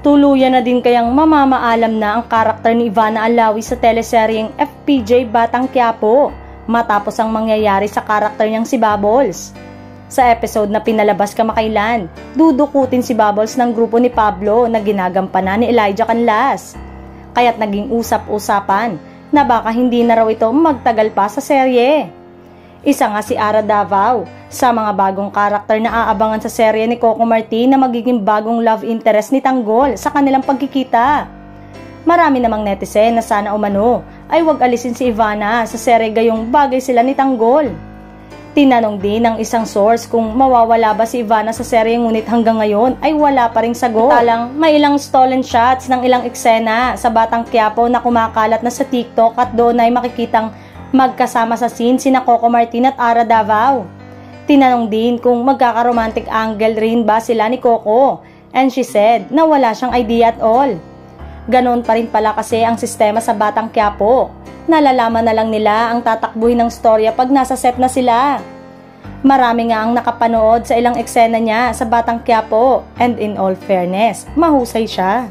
Tuluyan na din kayang mamamaalam na ang karakter ni Ivana Alawi sa teleseryeng FPJ Batang Quiapo matapos ang mangyayari sa karakter niyang si Bubbles. Sa episode na pinalabas kamakailan, dudukutin si Bubbles ng grupo ni Pablo na ginagampanan ni Elijah Canlas. Kaya't naging usap-usapan na baka hindi na raw ito magtagal pa sa serye. Isa nga si Ara Davao sa mga bagong karakter na aabangan sa serye ni Coco Martin na magiging bagong love interest ni Tanggol sa kanilang pagkikita. Marami namang netizen na sana umano ay wag alisin si Ivana sa serye gayong bagay sila ni Tanggol. Tinanong din ng isang source kung mawawala ba si Ivana sa serye ngunit hanggang ngayon ay wala pa ring sagot. Talang may ilang stolen shots ng ilang eksena sa Batang Quiapo na kumakalat na sa TikTok at doon ay makikitang magkasama sa scene sina Coco Martin at Ara Davao. Tinanong din kung magkaka-romantic angle rin ba sila ni Coco and she said na wala siyang idea at all. Ganon pa rin pala kasi ang sistema sa Batang Quiapo. Nalalaman na lang nila ang tatakbuhin ng storya pag nasa set na sila. Marami nga ang nakapanood sa ilang eksena niya sa Batang Quiapo and in all fairness, mahusay siya.